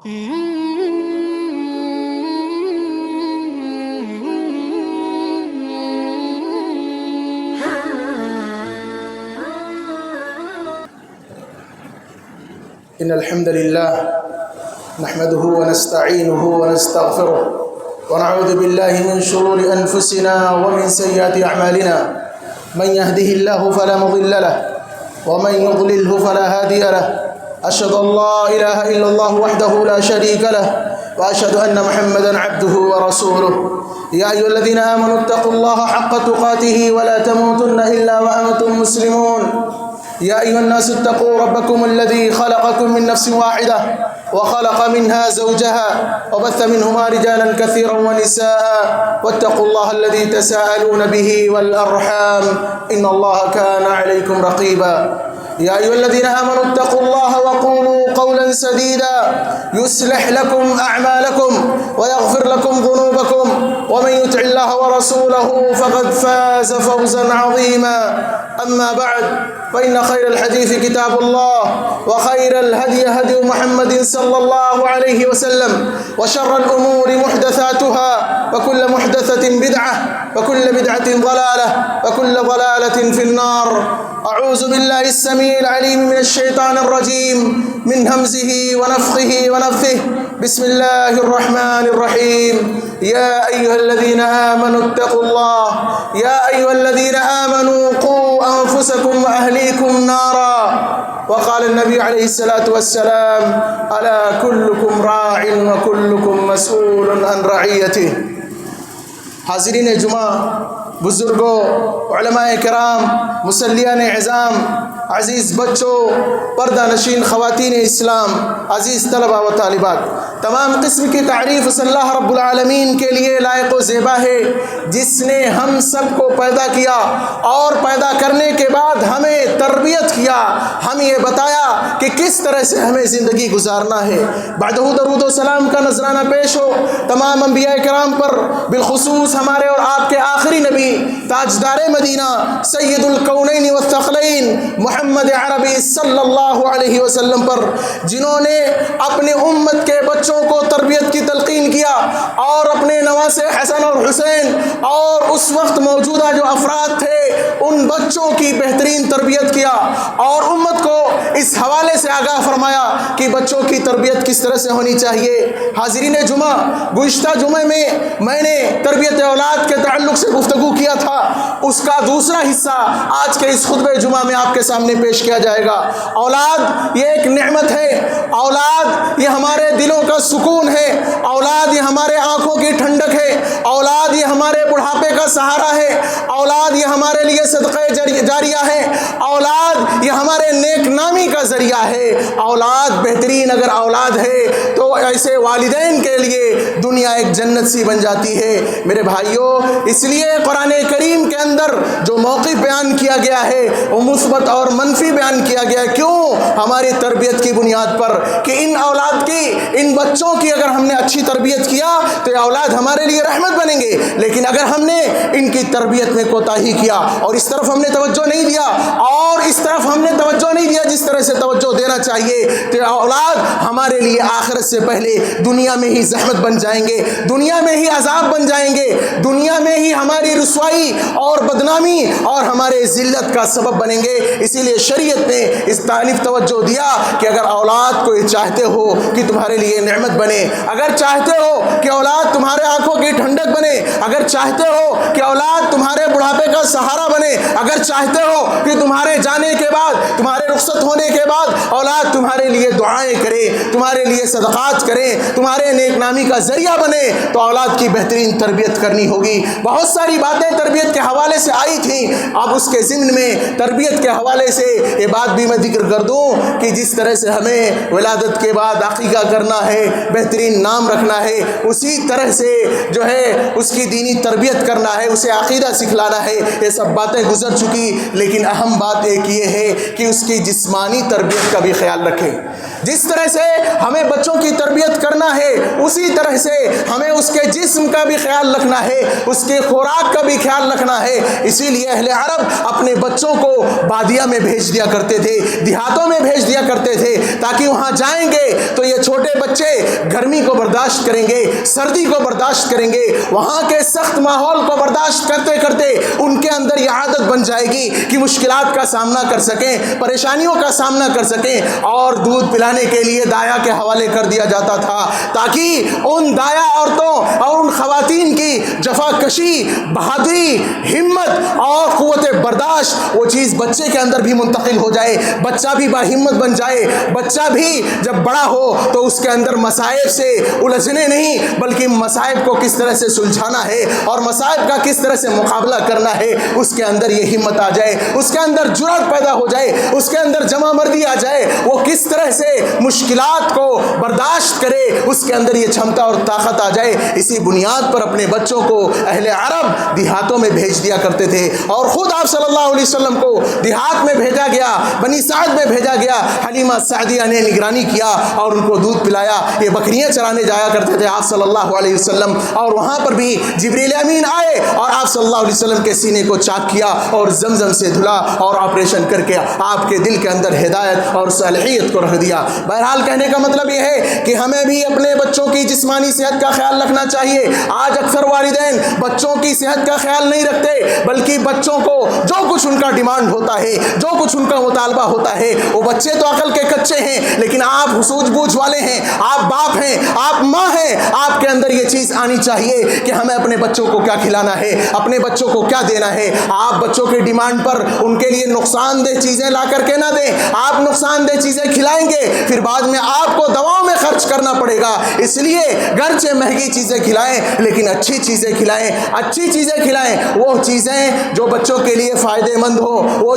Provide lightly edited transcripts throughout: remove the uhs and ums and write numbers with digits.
إن الحمد لله نحمده ونستعينه ونستغفره ونعوذ بالله من شرور أنفسنا ومن سيئات أعمالنا. من يهده الله فلا مضل له ومن يضلله فلا هادي له. أشهد أن لا إله إلا الله وحده لا شريك له وأشهد أن محمدا عبده ورسوله. يا أيها الذين آمنوا اتقوا الله حق تقاته ولا تموتن إلا وأنتم مسلمون. يا أيها الناس اتقوا ربكم الذي خلقكم من نفس واحدة وخلق منها زوجها وبث منهما رجالا كثيرا ونساء واتقوا الله الذي تساءلون به والأرحام إن الله كان عليكم رقيبا. يا أيها الذين آمنوا اتقوا الله وقولوا قولا سديدا يصلح لكم أعمالكم ويغفر لكم ذنوبكم ومن يطع الله ورسوله فقد فاز فوزا عظيما. أما بعد فإن خير الحديث كتاب الله وخير الهدي هدي محمد صلى الله عليه وسلم وشر الأمور محدثاتها وكل محدثة بدعة وكل بدعة ضلالة وكل ضلالة في النار. أعوذ بالله السميع العليم من الشيطان الرجيم من همزه ونفخه ونفثه. بسم الله الرحمن الرحيم. يا أيها الذين آمنوا اتقوا الله يا أيها الذين آمنوا قوا أنفسكم وأهليكم نارا. وقال النبي عليه الصلاة والسلام ألا كلكم راع وكلكم مسؤول عن رعيته. حاضرین جمعہ، بزرگوں، علماء کرام، مسلیان اعظام، عزیز بچوں، پردہ نشین خواتین اسلام، عزیز طلبہ و طالبات، تمام قسم کی تعریف اس اللہ رب العالمین کے لیے لائق و زیبا ہے جس نے ہم سب کو پیدا کیا اور پیدا کرنے کے بعد ہمیں تربیت کیا، ہمیں یہ بتایا کہ کس طرح سے ہمیں زندگی گزارنا ہے۔ بعدہ درود و سلام کا نذرانہ پیش ہو تمام انبیاء کرام پر، بالخصوص ہمارے اور آپ کے آخری نبی تاجدار مدینہ سید الکونین والثقلین محمد عربی صلی اللہ علیہ وسلم پر، جنہوں نے اپنے امت کے بچوں کو تربیت کی تلقین کیا اور اپنے نواسے حسن اور حسین اور اس وقت موجودہ جو افراد تھے ان بچوں کی بہترین تربیت کیا اور امت کو اس حوالے سے آگاہ فرمایا کہ بچوں کی تربیت کس طرح سے ہونی چاہیے۔ حاضرین جمعہ، گزشتہ جمعے میں نے تربیت اولاد کے تعلق سے گفتگو کیا تھا، اس کا دوسرا حصہ آج کے اس خطبہ جمعہ میں آپ کے سامنے پیش کیا جائے گا۔ اولاد یہ ایک نعمت ہے، اولاد یہ ہمارے دلوں کا سکون ہے، اولاد یہ ہمارے آنکھوں کی ٹھنڈک ہے، اولاد یہ ہمارے بڑھاپے کا سہارا ہے، اولاد یہ ہمارے لیے صدقہ جاریہ ہے، اولاد یہ ہمارے نیک نامی کا ذریعہ ہے۔ اولاد بہترین اگر اولاد ہے تو ایسے والدین کے لیے دنیا ایک جنت سی بن جاتی ہے۔ میرے بھائیوں، اس لیے قرآن کریم کے اندر جو موقف بیان کیا گیا ہے وہ مثبت اور منفی بیان کیا گیا ہے۔ کیوں؟ ہماری تربیت کی بنیاد پر کہ ان اولاد کی، ان بچوں کی اگر ہم نے اچھی تربیت کیا تو یہ اولاد ہمارے لیے رحمت بنیں گے، لیکن اگر ہم نے ان کی تربیت میں کوتاہی کیا اور اس طرف ہم نے توجہ نہیں دیا اور اس طرف ہم نے توجہ نہیں دیا جس طرح سے توجہ دینا چاہیے تو یہ اولاد ہمارے لیے آخرت سے پہلے دنیا میں ہی زحمت بن جائیں گے، دنیا میں ہی عذاب بن جائیں گے، دنیا میں ہی ہماری رسوائی اور بدنامی اور ہمارے ذلت کا سبب بنیں گے۔ اسی لیے شریعت نے اس طرف توجہ دیا کہ اگر اولاد کو یہ چاہتے ہو کہ تمہارے لیے نعمت بنے، اگر چاہتے ہو کہ اولاد تمہارے آنکھوں کی ٹھنڈک بنے، اگر چاہتے ہو کہ اولاد تمہارے بڑھاپے کا سہارا بنے، اگر چاہتے ہو کہ تمہارے جانے کے بعد، تمہارے رخصت ہونے کے بعد اولاد تمہارے لیے دعائیں کرے، تمہارے لیے صدقات کرے، تمہارے نیک نامی کا ذریعہ بنے، تو اولاد کی بہترین تربیت کرنی ہوگی۔ بہت ساری باتیں تربیت کے حوالے سے آئی تھیں، اب اس کے ضمن میں تربیت کے حوالے سے یہ بات بھی میں ذکر کر دوں کہ جس طرح سے ہمیں ولادت کے بعد عقیقہ کرنا ہے، بہترین نام رکھنا ہے، اسی طرح سے جو ہے اس کی دینی تربیت کرنا ہے، اسے عقیدہ سکھلانا ہے۔ یہ سب باتیں گزر چکی، لیکن اہم بات ایک یہ ہے کہ اس کی جسمانی تربیت کا بھی خیال رکھیں۔ جس طرح سے ہمیں بچوں کی تربیت کرنا ہے اسی طرح سے ہمیں اس کے جسم کا بھی خیال رکھنا ہے، اس کے خوراک کا بھی خیال رکھنا ہے۔ اسی لیے اہل عرب اپنے بچوں کو بادیہ میں بھیج دیا کرتے تھے، دیہاتوں میں بھیج دیا کرتے تھے، تاکہ وہاں جائیں گے تو یہ چھوٹے بچے گرمی کو برداشت کریں گے، سردی کو برداشت کریں گے، وہاں کے سخت ماحول کو برداشت کرتے کرتے ان کے اندر یہ عادت بن جائے گی کہ مشکلات کا سامنا کر سکیں، پریشانیوں کا سامنا کر سکیں۔ اور دودھ پلانے کے لیے دایا کے حوالے کر دیا جاتا تھا، تاکہ ان دایا عورتوں اور ان خواتین کی جفا کشی، بہادری، ہمت اور قوت برداشت وہ چیز بچے کے اندر بھی منتقل ہو جائے، بچہ بھی باہمت بن جائے، بچہ بھی جب بڑا ہو تو اس کے اندر مصائب سے الجھنے نہیں بلکہ مصائب کو کس طرح سے سلجھانا ہے اور مصائب کا کس طرح سے مقابلہ کرنا ہے، اس کے اندر یہ ہمت آ جائے، اس کے اندر جرأت پیدا ہو جائے، اس کے اندر جمع مردی آ جائے، وہ کس طرح سے مشکلات کو برداشت کرے، اس کے اندر یہ چھمتا اور طاقت آ جائے۔ اسی بنیاد پر اپنے بچوں کو اہل عرب دیہاتوں میں بھیج دیا کرتے تھے، اور خود آپ صلی اللہ علیہ وسلم کو دیہات میں بھیجا گیا، بنی سعد میں بھیجا گیا، حلیمہ سعدیہ نے نگرانی کیا اور ان کو دودھ پلایا۔ یہ بکریاں چرانے جایا کرتے تھے آپ صلی اللہ علیہ وسلم، اور وہاں پر بھی جبریل امین آئے اور آپ صلی اللہ علیہ وسلم کے سینے کو چاک کیا اور زمزم سے دھلا اور آپریشن کر کے آپ کے دل کے اندر ہدایت اور صالحیت کو رکھ دیا۔ بہرحال کہنے کا مطلب یہ ہے کہ ہمیں بھی اپنے بچوں کی جسمانی صحت کا خیال رکھنا چاہیے۔ آج اکثر والدین بچوں کی صحت کا خیال نہیں رکھتے، بلکہ بچوں کو جو کچھ ان کا ڈیمانڈ ہوتا ہے، جو کچھ ان کا مطالبہ ہوتا ہے، وہ بچے تو عقل کے کچے ہیں لیکن آپ سوجھ بوجھ والے ہیں، آپ باپ ہیں، آپ ماں ہیں، آپ کے اندر یہ چیز آنی چاہیے کہ ہمیں اپنے بچوں کو کیا کھلانا ہے، اپنے بچوں کو کیا دینا ہے۔ آپ بچوں کی ڈیمانڈ پر ان کے لیے نقصان دہ چیزیں لا کر کے نہ دیں۔ آپ نقصان دہ چیزیں کھلائیں گے پھر بعد میں آپ کو دواؤں میں خرچ کرنا پڑے گا۔ اس لیے گرچہ مہنگی چیزیں کھلائیں لیکن اچھی چیزیں کھلائیں، اچھی چیزیں کھلائیں، وہ چیزیں جو بچوں کے لیے فائدہ مند ہو، وہ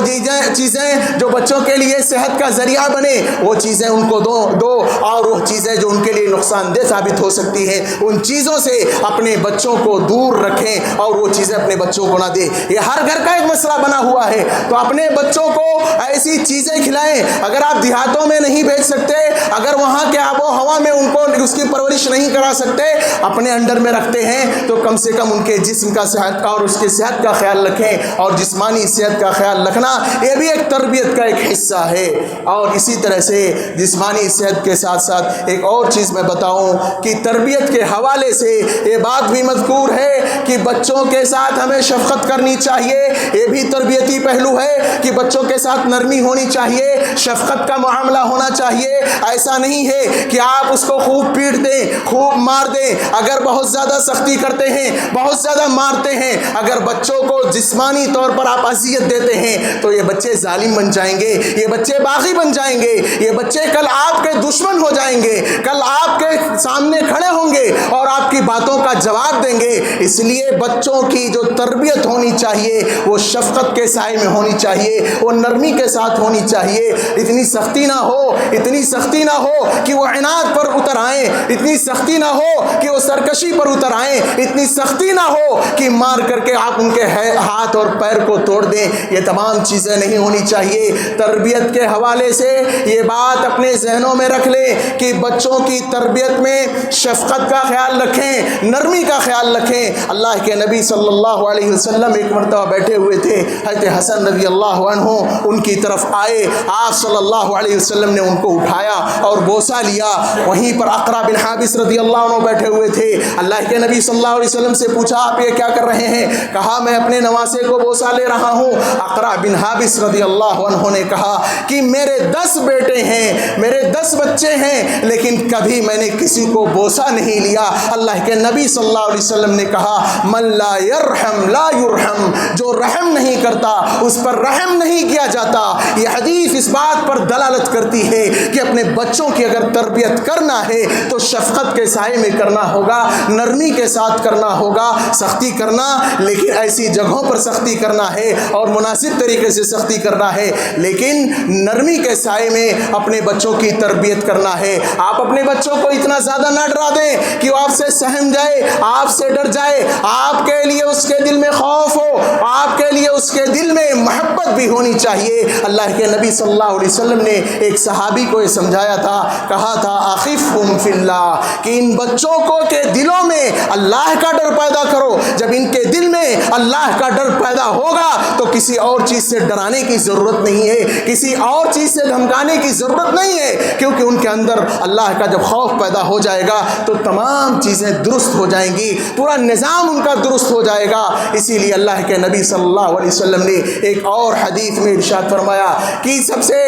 چیزیں جو بچوں کے لیے صحت کا ذریعہ بنے، وہ چیزیں ان کو دو، اور وہ چیزیں جو ان کے لیے نقصان دہ ثابت ہو سکتی ہیں ان چیزوں سے اپنے بچوں کو دور رکھیں اور وہ چیزیں اپنے بچوں کو نہ دیں۔ یہ ہر گھر کا ایک مسئلہ بنا ہوا ہے، تو اپنے بچوں کو ایسی چیزیں کھلائیں۔ اگر آپ دیہاتوں میں نہیں بھیج سکتے، اگر وہاں کے آب و ہوا میں ان کو اس کی پرورش نہیں کرا سکتے، اپنے انڈر میں رکھتے ہیں تو کم سے کم ان کے جسم کا صحت کا اور اس کی صحت کا خیال رکھیں، اور جسمانی صحت کا خیال رکھنا یہ بھی ایک تربیت کا ایک حصہ ہے۔ اور اسی طرح سے جسمانی صحت کے ساتھ ساتھ ایک اور چیز میں بتاؤں کہ تربیت کے حوالے سے یہ بات بھی مذکور ہے کہ بچوں کے ساتھ ہمیں شفقت کرنی چاہیے، یہ بھی تربیتی پہلو ہے کہ بچوں کے ساتھ نرمی ہونی چاہیے، شفقت کا معاملہ ہونا چاہیے۔ ایسا نہیں ہے کہ آپ اس کو خوب پیٹ دیں، خوب مار دیں، اگر بہت زیادہ سختی کرتے ہیں، بہت زیادہ مارتے ہیں، اگر بچوں کو جسمانی طور پر آپ اذیت دیتے ہیں تو یہ بچے ظالم بن جائیں گے، یہ بچے باغی بن جائیں گے، یہ بچے کل آپ کے دشمن ہو جائیں گے، کل آپ کے سامنے کھڑے ہوں گے اور آپ کی باتوں کا جواب دیں گے۔ اس لیے بچوں کی جو تربیت ہونی چاہیے وہ شفقت کے سائے میں ہونی چاہیے، وہ نرمی کے ساتھ ہونی چاہیے۔ اتنی سختی نہ ہو، اتنی سختی نہ ہو کہ وہ عناد پر اتر آئیں، اتنی سختی نہ ہو کہ وہ سرکشی پر اتر آئیں، اتنی سختی نہ ہو کہ مار کر کے آپ ان کے ہاتھ اور پیر کو توڑ دیں۔ یہ تمام چیزیں نہیں ہونی چاہیے۔ تربیت کے حوالے سے یہ بات اپنے ذہنوں میں رکھ لیں کہ بچوں کی تربیت میں شفقت کا خیال رکھیں، نرمی کا خیال رکھیں۔ اللہ کے نبی صلی اللہ علیہ وسلم ایک مرتبہ بیٹھے ہوئے تھے، حضرت حسن رضی اللہ عنہ ان کی طرف آئے، آپ صلی اللہ علیہ وسلم نے ان کو اٹھایا اور بوسہ لیا۔ وہیں پر اقرا بن حابس رضی اللہ عنہ بیٹھے ہوئے تھے، اللہ کے نبی صلی اللہ علیہ وسلم سے پوچھا آپ یہ کیا کر رہے ہیں؟ کہا میں اپنے نواسے کو بوسہ لے رہا ہوں۔ اقرا بن حابس رضی اللہ عنہ نے کہا کہ میرے 10 بیٹے ہیں، میرے 10 بچے ہیں، لیکن کبھی میں نے کسی کو بوسہ نہیں لیا۔ اللہ کے نبی صلی اللہ علیہ وسلم نے کہا من لا یرحم لا یرحم، جو رحم نہیں کرتا اس پر رحم نہیں کیا جاتا۔ یہ حدیث اس بات پر دلالت کرتی ہے کہ اپنے بچوں کی اگر تربیت کرنا ہے تو شفقت کے سائے میں کرنا ہوگا، نرمی کے ساتھ کرنا ہوگا، سختی کرنا لیکن ایسی جگہوں پر سختی کرنا ہے اور مناسب طریقے سے سختی کرنا ہے، لیکن نرمی کے سائے میں اپنے بچوں کی تربیت کرنا ہے۔ آپ اپنے بچوں کو اتنا زیادہ نہ ڈرا دیں کہ وہ آپ سے سہم بن جائے، آپ سے ڈر جائے، آپ کے لیے اس کے دل میں خوف ہو، آپ کے لیے اس کے دل میں محبت بھی ہونی چاہیے۔ اللہ کے نبی صلی اللہ علیہ وسلم نے ایک صحابی کو یہ سمجھایا تھا، کہا تھا اخفہم فی اللہ، کہ ان بچوں کو کے دلوں میں اللہ کا ڈر پیدا کرو۔ جب ان کے دل میں اللہ کا ڈر پیدا ہوگا تو کسی اور چیز سے ڈرانے کی ضرورت نہیں ہے، کسی اور چیز سے دھمکانے کی ضرورت نہیں ہے، کیونکہ ان کے اندر اللہ کا جب خوف پیدا ہو جائے گا تو تمام چیزیں درست ہو جائیں گی، پورا نظام ان کا درست ہو جائے گا۔ اسی لیے اللہ کے نبی صلی اللہ علیہ وسلم نے ایک اور حدیث میں ارشاد فرمایا کہ سب سے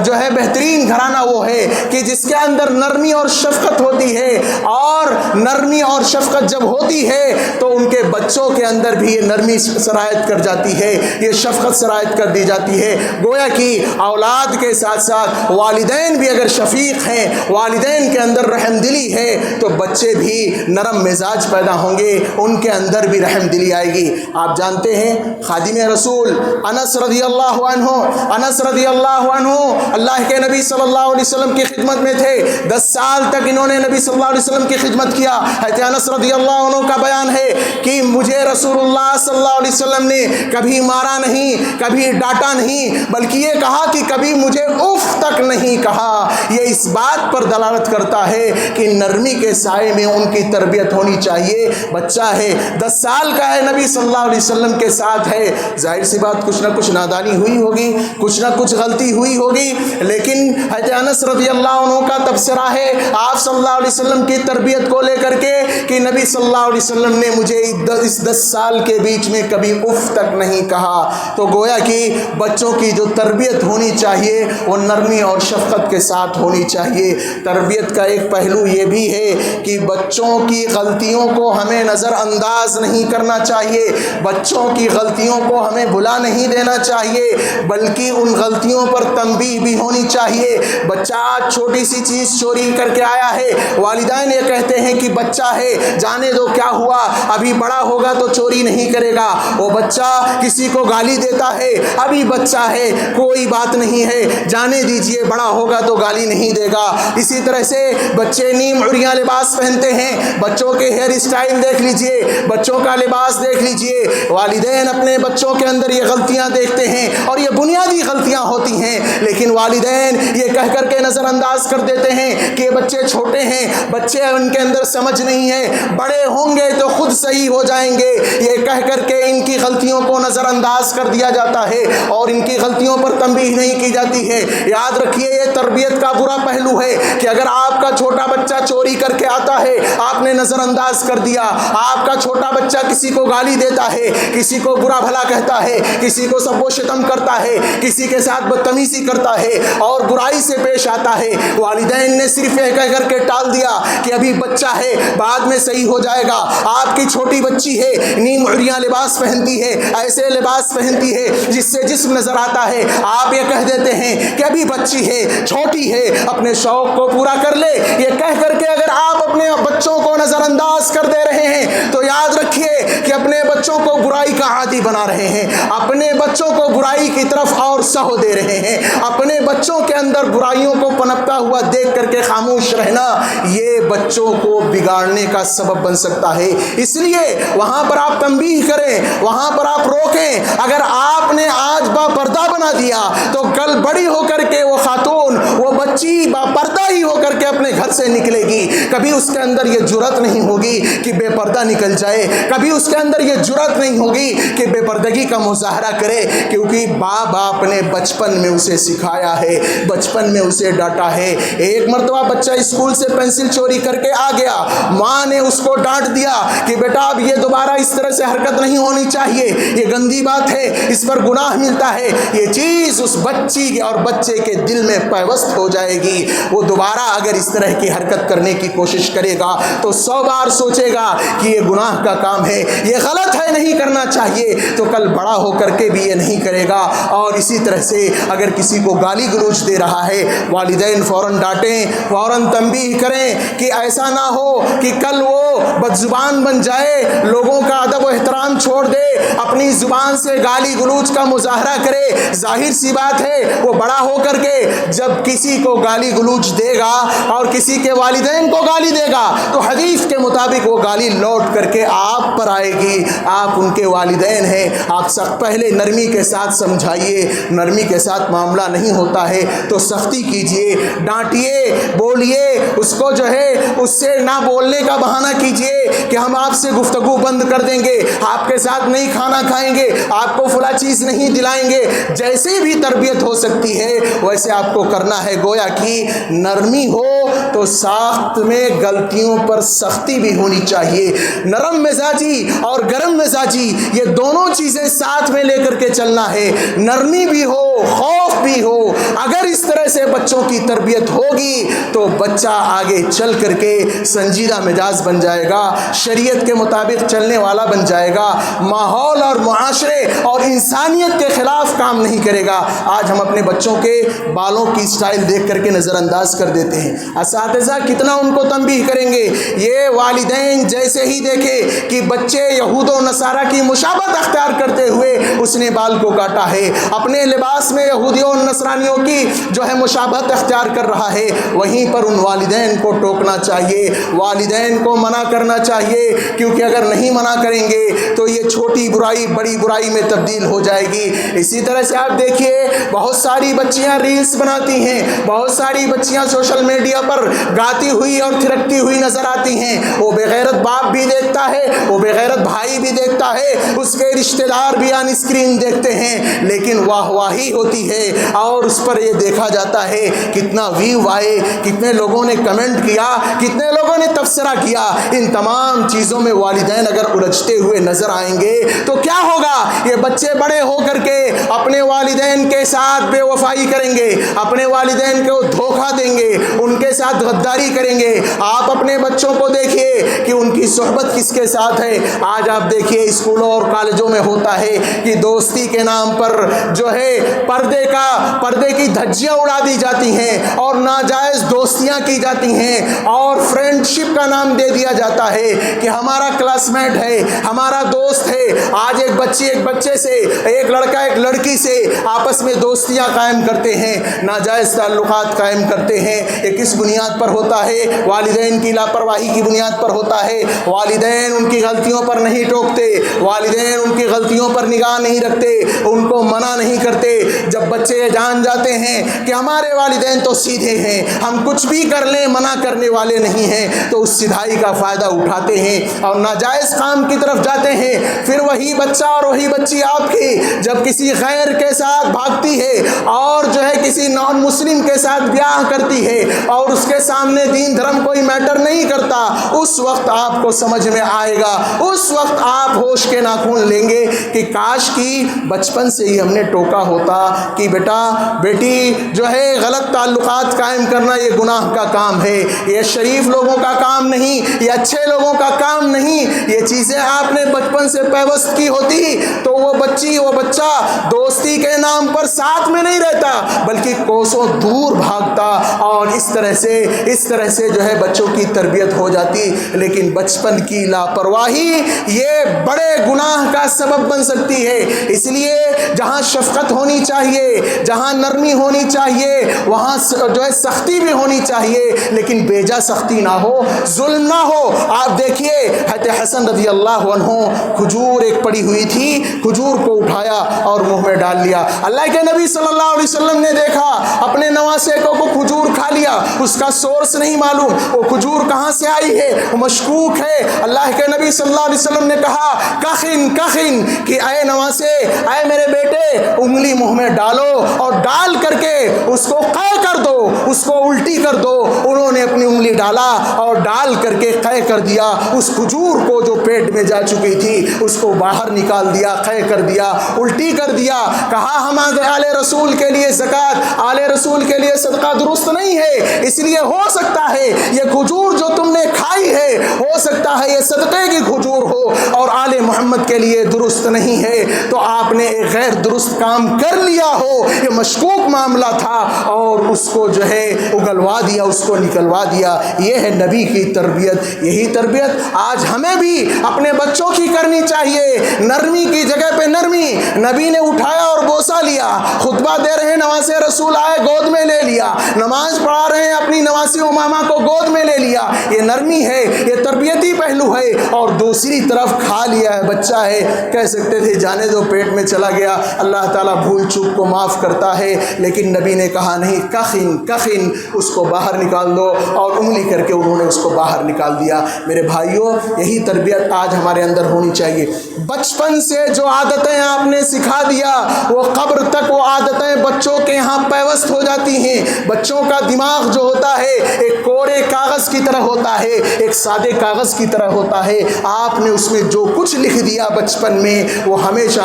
جو ہے بہترین گھرانہ وہ ہے کہ جس کے اندر نرمی اور شفقت ہوتی ہے، اور نرمی اور شفقت جب ہوتی ہے تو ان کے بچوں کے اندر بھی یہ نرمی سرایت کر جاتی ہے، یہ شفقت سرایت کر دی جاتی ہے۔ گویا کہ اولاد کے ساتھ ساتھ والدین بھی اگر شفیق ہیں، والدین کے اندر رحم دلی ہے تو بچے بھی نرم مزاج پیدا ہوں گے، ان کے اندر بھی رحم دلی آئے گی۔ آپ جانتے ہیں خادم رسول انس رضی اللہ عنہ، انس رضی اللہ عنہ اللہ کے نبی صلی اللہ علیہ وسلم کی خدمت میں تھے، 10 سال تک انہوں نے نبی صلی اللہ علیہ وسلم کی خدمت کیا۔ حضرت انس رضی اللہ عنہ کا بیان ہے کہ مجھے رسول اللہ صلی اللہ علیہ وسلم نے کبھی مارا نہیں، کبھی ڈانٹا نہیں، بلکہ یہ کہا کہ کبھی مجھے اف تک نہیں کہا۔ یہ اس بات پر دلالت کرتا ہے کہ نرمی کے سائے میں ان کی تربیت ہونی چاہیے۔ بچہ ہے، 10 سال کا ہے، نبی صلی اللہ علیہ وسلم کے ساتھ ہے، ظاہر سی بات کچھ نہ کچھ نادانی ہوئی ہوگی، کچھ نہ کچھ غلطی ہوئی ہوگی، لیکن حضرت انس رضی اللہ عنہ کا تبصرہ ہے آپ صلی اللہ علیہ وسلم کی تربیت کو لے کر کے کہ نبی صلی اللہ علیہ وسلم نے مجھے اس 10 سال کے بیچ میں کبھی اف تک نہیں کہا۔ تو گویا کہ بچوں کی جو تربیت ہونی چاہیے وہ نرمی اور شفقت کے ساتھ ہونی چاہیے۔ تربیت کا ایک پہلو یہ بھی ہے کہ بچوں کی غلطیوں کو ہمیں نظر انداز نہیں کرنا چاہیے، بچوں کی غلطیوں کو ہمیں بھلا نہیں دینا چاہیے، بلکہ ان غلطیوں پر تنبیہ بھی ہونی چاہیے۔ بچہ چھوٹی سی چیز چوری کر کے آیا ہے، والدین یہ کہتے ہیں کہ بچہ ہے جانے دو، کیا ہوا، ابھی بڑا ہوگا تو چوری نہیں کرے گا۔ وہ بچہ کسی کو گالی دیتا ہے، ابھی بچہ ہے کوئی بات نہیں ہے، جانے دیجئے، بڑا ہوگا تو گالی نہیں دے گا۔ اسی طرح سے بچے نیم عریاں لباس پہنتے ہیں، بچوں کے ہیئر اسٹائل دیکھ لیجئے، بچوں کا لباس دیکھ لیجئے۔ والدین اپنے بچوں کے اندر یہ غلطیاں دیکھتے ہیں اور یہ بنیادی غلطیاں ہوتی ہیں، لیکن والدین یہ کہہ کر کے نظر انداز کر دیتے ہیں کہ یہ بچے چھوٹے ہیں، بچے ان کے اندر سمجھ نہیں ہے، بڑے ہوں گے تو خود صحیح ہو جائیں گے، یہ کہہ کر کے ان کی غلطیوں کو نظر انداز کر دیا جاتا ہے اور ان کی غلطیوں پر تنبیہ نہیں کی جاتی ہے۔ یاد رکھیے یہ تربیت کا برا پہلو ہے کہ اگر آپ کا چھوٹا بچہ چوری کر کے آتا ہے، آپ نے نظر انداز کر دیا، آپ کا چھوٹا بچہ کسی کو گالی دیتا ہے، کسی کو برا بھلا کہتا ہے، کسی کو سب و شتم کرتا ہے، کسی کے ساتھ بدتمیزی کرتا ہے اور برائی سے پیش آتا ہے، والدین نے صرف یہ کہہ کر کے ٹال دیا کہ ابھی بچہ ہے، بعد میں صحیح ہو جائے گا۔ آپ کی چھوٹی بچی ہے، نیم عریاں لباس پہنتی ہے، ایسے لباس پہنتی ہے جس سے جسم نظر آتا ہے، آپ یہ کہہ دیتے ہیں کہ ابھی بچی ہے، چھوٹی ہے، اپنے شوق کو پورا کر لے۔ یہ کہہ کر کے اگر آپ اپنے بچوں کو نظر انداز کر دے رہے ہیں تو یاد رکھیے کہ اپنے بچوں کو برائی کا عادی بنا رہے ہیں، اپنے بچوں کو برائی کی طرف اور سہو دے رہے ہیں۔ اپنے بچوں کے اندر برائیوں کو پنپتا ہوا دیکھ کر کے خاموش رہنا یہ بچوں کو بگاڑنے کا سبب بن سکتا ہے۔ اس لیے وہاں پر آپ تنبیہ کریں، وہاں پر آپ روکیں۔ اگر آپ نے آج با پردہ بنا دیا تو کل بڑی ہو کر کے وہ خاتون، وہ بچی با پردہ ہی ہو کر کے اپنے گھر سے نکلے گی، کبھی اس کے اندر یہ جرأت نہیں ہوگی کہ بے پردہ نکل جائے، کبھی اس کے اندر یہ جرأت نہیں ہوگی کہ بے پردگی کا مظاہرہ کرے، کیونکہ باپ نے بچپن میں اسے سکھایا ہے، بچپن میں اسے ڈانٹا ہے۔ ایک مرتبہ بچہ اسکول سے پینسل چوری کر کے آ گیا، ماں نے اس کو ڈانٹ دیا کہ بیٹا اب یہ دوبارہ اس طرح سے حرکت نہیں ہونی چاہیے، یہ گندی بات ہے، اس پر گناہ ملتا ہے۔ یہ چیز اس بچی اور بچے کے دل میں پیوست ہو جائے گی، وہ دوبارہ اگر اس طرح کی حرکت کرنے کی کوشش کرے گا تو 100 بار سوچے گا کہ یہ گناہ کا کام ہے، یہ غلط ہے، نہیں کرنا چاہیے، تو کل بڑا ہو کر کے بھی یہ نہیں کرے گا۔ اور اسی طرح سے اگر کسی کو گالی گلوچ دے رہا ہے، والدین فوراً ڈانٹیں، فوراً تنبیہ کریں کہ ایسا نہ ہو کہ کل وہ بدزبان بن جائے، لوگوں کا ادب و احترام چھوڑ دے، اپنی زبان سے گالی گلوچ کا مظاہرہ کرے۔ ظاہر سی بات ہے وہ بڑا ہو کر کے جب کسی کو گالی گلوچ دے گا اور کسی کے والدین کو گالی دے گا تو حدیث کے کے مطابق وہ گالی لوٹ کر کے آپ پر آئے گی. آپ ان کے والدین ہیں, آپ پہلے نرمی کے ساتھ سمجھائیے. نرمی کے ساتھ معاملہ نہیں ہوتا ہے تو سختی کیجیے, ڈانٹیے, بولیے اس کو, جو ہے اس سے نہ بولنے کا بہانہ کیجیے کہ ہم آپ سے گفتگو بند کر دیں گے, آپ کے ساتھ نہیں کھانا کھائیں گے, آپ کو فلاں چیز نہیں دلائیں گے. جیسی بھی تربیت ہو سکتی ہے ویسے آپ کو کرنا ہے. گویا کہ نرمی ہو تو ساخت میں غلطیوں پر سختی بھی ہونی چاہیے. نرم مزاجی اور گرم مزاجی یہ دونوں چیزیں ساتھ میں لے کر کے چلنا ہے. نرمی بھی ہو, خوف بھی ہو. اگر اس طرح سے بچوں کی تربیت ہوگی تو بچہ آگے چل کر کے سنجیدہ مزاج بن جائے گا, شریعت کے مطابق چلنے والا بن جائے گا, ماحول اور معاشرے اور انسانیت کے خلاف کام نہیں کرے گا. آج ہم اپنے بچوں کے بالوں کی سٹائل دیکھ کر کے نظر انداز کر دیتے ہیں. اساتذہ کتنا ان کو تنبیہ کریں گے. یہ والدین جیسے ہی دیکھے کہ بچے یہود و نصارہ کی مشابہت اختیار کرتے ہوئے اس نے بال کو کاٹا ہے, اپنے لباس میں یہودیوں اور نصرانیوں کی جو ہے مشابہت اختیار کر رہا ہے, وہیں پر ان والدین کو ٹوکنا چاہیے, والدین کو منع کرنا چاہیے. کیونکہ اگر نہیں منع کریں گے تو یہ چھوٹی برائی بڑی برائی میں تبدیل ہو جائے گی. اسی طرح سے آپ دیکھیے بہت ساری بچیاں ریلز بناتی ہیں, بہت ساری بچیاں سوشل میڈیا پر گاتی ہوئی اور تھرکتی ہوئی نظر آتی ہیں. وہ بغیرت باپ بھی دیکھتا ہے, وہ بغیرت بھائی بھی دیکھتا ہے, اس کے رشتہ دار بھی آن اسکرین دیکھتے ہیں, لیکن واہ واہی ہوتی ہے اور اس پر یہ دیکھا جاتا ہے کتنا ویو آئے, کتنے لوگوں نے کمنٹ کیا, کتنے لوگوں نے تبصرہ کیا. ان تمام چیزوں میں والدین اگر الجھتے ہوئے نظر آئیں گے تو کیا ہوگا؟ یہ بچے بڑے ہو کر کے اپنے والدین کے ساتھ بے وفائی کریں گے, اپنے والدین کو دھوکہ دیں گے, ان کے ساتھ غداری کریں گے. آپ اپنے بچوں کو دیکھیے کہ ان کی صحبت کس کے ساتھ ہے. آج آپ دیکھیے اسکولوں اور کالجوں میں ہوتا ہے کہ دوستی کے نام پر جو ہے پردے کی دھجیاں اڑا دی جاتی ہیں اور ناجائز دوستیاں کی جاتی ہیں اور فرینڈ شپ کا نام دے دیا جاتا ہے کہ ہمارا کلاس میٹ ہے, ہمارا دوست ہے. آج ایک بچی ایک بچے سے, ایک لڑکا ایک لڑکی سے آپس میں دوستیاں قائم کرتے ہیں, ناجائز تعلقات قائم کرتے ہیں. یہ کس بنیاد پر ہوتا ہے؟ والدین کی لاپرواہی کی بنیاد پر ہوتا ہے. والدین ان کی غلطیوں پر نہیں ٹوکتے, والدین ان کی غلطیوں پر نگاہ نہیں رکھتے, ان کو منع نہیں کرتے. جب بچے جان جاتے ہیں کہ ہمارے والدین تو سیدھے ہیں, ہم کچھ بھی کر لیں منع کرنے والے نہیں ہیں, تو اس سیدھائی کا فائدہ اٹھاتے ہیں اور ناجائز کام کی طرف جاتے ہیں. پھر وہی بچہ اور وہی بچی آپ کی جب کسی غیر کے ساتھ بھاگتی ہے اور جو ہے کسی نان مسلم کے ساتھ بیاہ کرتی ہے اور اس کے سامنے دین دھرم کوئی میٹر نہیں کرتا, اس وقت آپ کو سمجھ میں آئے گا, اس وقت آپ ہوش کے ناخن لیں گے کہ کاش کی بچپن سے ہی ہم نے ٹوکا ہوتا کہ بیٹا بیٹی جو ہے غلط تعلقات قائم کرنا یہ گناہ کا کام ہے, یہ شریف لوگوں کا کام نہیں, یہ اچھے لوگوں کا کام نہیں. یہ چیزیں آپ نے بچپن سے پیوست کی ہوتی تو وہ بچی وہ بچہ دوستی کے نام پر ساتھ میں نہیں رہتا بلکہ کوسوں دور بھاگتا اور اس طرح سے جو ہے بچوں کی تربیت ہو جاتی. لیکن بچپن کی لاپرواہی یہ بڑے گناہ کا سبب بن سکتی ہے. اس لیے جہاں شفقت ہونی چاہیے, جہاں نرمی ہونی چاہیے, وہاں جو ہے سختی بھی ہونی چاہیے, لیکن بیجا سختی نہ ہو, ظلم نہ ہو. آپ دیکھیے حضرت حسن رضی اللہ عنہ کھجور ایک پڑی ہوئی تھی, کھجور کو اٹھایا اور منہ میں ڈال لیا. اللہ کے نبی صلی اللہ علیہ وسلم نے دیکھا اپنے نواسے کو کھجور کھا لیا, اس کا سورس نہیں معلوم, وہ کھجور کہاں سے آئی ہے, وہ مشکوک ہے. اللہ کے نبی صلی اللہ علیہ وسلم نے کہا کخن کہ اے نواسے, اے میرے بیٹے, انگلی منہ میں ڈالو اور ڈال کر کے اس کو قے کر دو, اس کو الٹی کر دو. انہوں نے اپنی انگلی ڈالا اور ڈال کر کے قے کر دیا. اس کھجور کو جو پیٹ میں جا چکی تھی اس کو باہر نکال دیا, قے کر دیا, الٹی کر دیا. کہا ہم آل رسول کے لیے زکوٰۃ, آل رسول کے لیے صدقہ درست نہیں ہے, اس لیے ہو سکتا ہے یہ کھجور جو تم نے کھائی ہے ہو سکتا ہے یہ صدقے کی کھجور ہو, اور آل محمد کے لیے درست نہیں ہے تو آپ نے ایک غیر درست کام کر لیا ہو، یہ مشکوک معاملہ تھا اور اس کو جو ہے اگلوا دیا، اس کو نکلوا دیا۔ یہ ہے نبی کی تربیت۔ یہی تربیت آج ہمیں بھی اپنے بچوں کی کرنی چاہیے۔ نرمی کی جگہ پہ نرمی، نبی نے اٹھایا اور بوسہ لیا، خطبہ دے رہے ہیں نواسے رسول آئے گود میں لے لیا، نماز پڑھا رہے ہیں اپنی نواسی امامہ کو گود میں لے لیا، یہ نرمی ہے، یہ تربیتی پہلو ہے۔ اور دوسری طرف کھا لیا ہے، بچہ ہے، کہہ سکتے تھے جانے دو پیٹ میں چلا گیا، اللہ تعالیٰ بھول چوک کو معاف کرتا ہے، لیکن نبی نے کہا نہیں، کخن اس کو باہر نکال دو، اور انگلی کر کے انہوں نے اس کو باہر نکال دیا۔ میرے بھائیوں، یہی تربیت آج ہمارے اندر ہونی چاہیے۔ بچپن سے جو عادتیں آپ نے سکھا دیا وہ قبر تک وہ عادتیں بچوں کے ہاں پیوست ہو جاتی ہیں۔ بچوں کا دماغ جو ہوتا ہے ایک کوڑے کاغذ کی طرح ہوتا ہے، ایک سادے کاغذ کی طرح ہوتا ہے، آپ نے اس میں جو کچھ لکھ دیا بچپن میں وہ ہمیشہ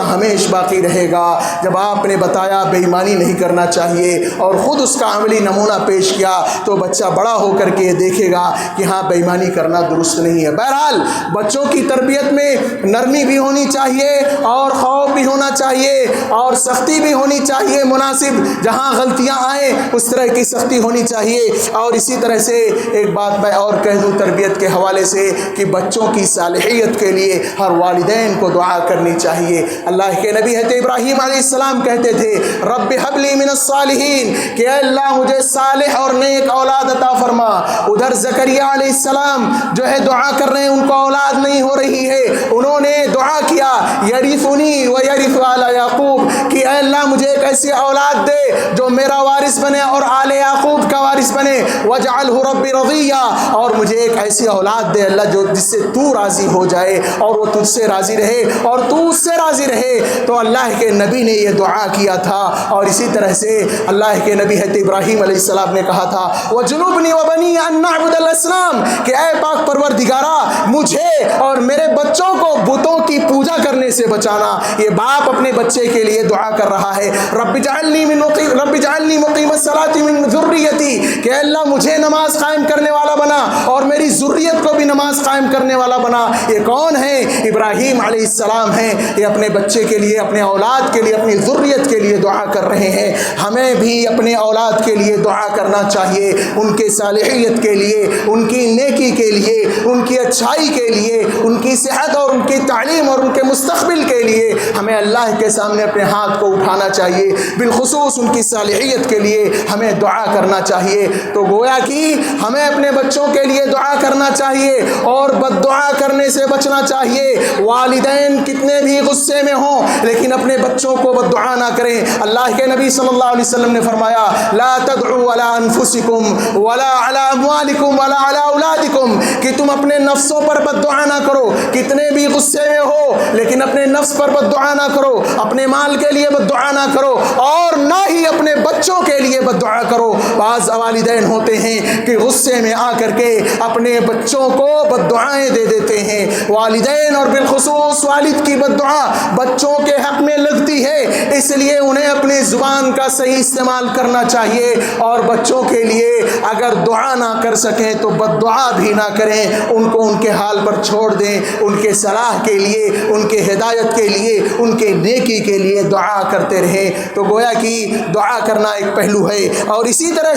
باقی رہے گا۔ جب آپ نے بتایا بے ایمانی نہیں کرنا چاہیے اور خود اس کا عملی نمونہ پیش کیا تو بچہ بڑا ہو کر کے یہ دیکھے گا کہ ہاں بے ایمانی کرنا درست نہیں ہے۔ بہرحال بچوں کی تربیت میں نرمی بھی ہونی چاہیے اور خوف بھی ہونا چاہیے اور سختی بھی ہونی چاہیے، مناسب جہاں غلطیاں آئیں اس طرح کی سختی ہونی چاہیے۔ اور اسی طرح سے ایک بات میں اور کہہ دوں تربیت کے حوالے سے کہ بچوں کی صالحیت کے لیے ہر والدین کو دعا کرنی چاہیے۔ اللہ کے نبی حضرت ابراہیم علیہ السلام کہتے تھے رب هب لی من الصالحین، کہ اے اللہ مجھے صالح اور نیک اولاد عطا فرما۔ ادھر زکریا علیہ السلام جو ہے دعا کر رہے ہیں، ان کو اولاد نہیں ہو رہی ہے، انہوں نے دعا کیا یرثنی و یرث آل یعقوب، کہ اے اللہ مجھے ایک ایسی اولاد دے جو میرا وارث بنے اور آل یعقوب کا وارث بنے، واجعلہ رب رضیہ، اور مجھے ایک ایسی اولاد دے اللہ جو جس سے تو راضی ہو جائے اور وہ تجھ سے راضی رہے اور تو اس سے راضی رہے۔ تو اللہ کے نبی نے یہ دعا کیا تھا۔ اور اسی طرح سے اللہ کے نبی حضرت ابراہیم علیہ السلام نے کہا تھا وَجُنُوبْنِي وَبَنِيَّ أَن نَّعْبُدَ الْأَصْنَامَ، کہ اے پاک پروردگارا مجھے اور میرے بچوں کو بتوں کی پوجا کرنے سے بچانا۔ یہ باپ اپنے بچے کے لیے دعا کر رہا ہے رب اجعلنی مقیم الصلاۃ من ذریتی، کہ اے اللہ مجھے نماز قائم کرنے والا بنا اور میری ذریت کو بھی نماز قائم کرنے والا بنا۔ یہ کون ہے؟ ابراہیم علیہ السلام ہیں۔ یہ اپنے بچے کے لیے، اپنے اولاد کے لیے، اپنی ذریت کے لیے دعا کر رہے ہیں۔ ہمیں بھی اپنے اولاد کے لیے دعا کرنا چاہیے، ان کے صالحیت کے لیے، ان کی نیکی کے لیے، ان کی اچھائی کے لیے، ان کی صحت اور ان کی تعلیم اور ان کے مستقبل کے لیے ہمیں اللہ کے سامنے اپنے ہاتھ کو اٹھانا چاہیے، بالخصوص ان کی صالحیت کے لیے ہمیں دعا کرنا چاہیے۔ تو گویا کہ ہمیں اپنے بچوں کے لیے دعا کرنا چاہیے اور بد دعا کرنے سے بچنا چاہیے۔ والدین کتنے بھی غصے میں ہوں لیکن اپنے بچوں کو بد دعا نہ کریں۔ اللہ کے نبی صلی اللہ علیہ وسلم نے فرمایا لا تدعوا علی انفسکم ولا علی اموالکم ولا علی اولادکم، کہ تم اپنے نفسوں پر بد دعا نہ کرو، کتنے بھی غصے میں ہو لیکن اپنے نفس پر بد دعا نہ کرو، اپنے مال کے لیے بد دعا نہ کرو اور نہ ہی اپنے بچوں کے لیے بد دعا کرو۔ بعض والدین ہوتے ہیں کہ غصے میں آ کر کے اپنے بچوں کو بد دعائیں دے دیتے ہیں۔ والدین اور بالخصوص والد کی بد دعا بچوں کے حق میں لگتی ہے، اس لیے انہیں اپنی زبان کا صحیح استعمال کرنا چاہیے اور بچوں کے لیے اگر دعا نہ کر سکیں تو بد دعا بھی نہ کریں، ان کو ان کے حال پر چھوڑ دیں، ان کے صلاح کے لیے، ان کے ہدایت کے لیے، ان کے نیکی کے لیے دعا کرتے رہیں۔ تو گویا کہ دعا کرنا ایک پہلو ہے۔ اور اسی طرح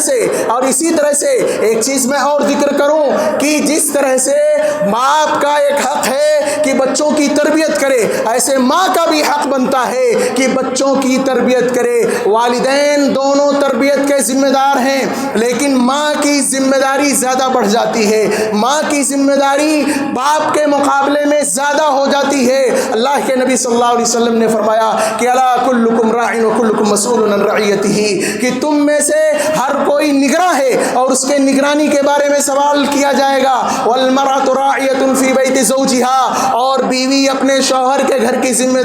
سے ایک چیز میں اور ذکر کروں کہ جس طرح سے باپ کا ایک حق ہے کہ بچوں کی تربیت کرے، ایسے ماں کا بھی حق بنتا ہے کہ بچوں کی تربیت کرے۔ والدین دونوں تربیت کے ذمہ دار ہیں لیکن ماں کی ذمہ داری زیادہ بڑھ جاتی ہے، ماں کی ذمہ داری باپ کے مقابلے میں زیادہ ہو جاتی ہے۔ اللہ کے نبی صلی اللہ علیہ وسلم نے فرمایا کہ الا کلکم راع و کلکم مسئول عن رعیتہ، کہ تم میں سے ہر کوئی نگراں ہے اور اس کے نگرانی کے بارے میں سوال کیا جائے گا۔ والمرأة راعیۃ فی بیت زوجہا، اور بیوی اپنے شوہر کے گھر کی ذمہ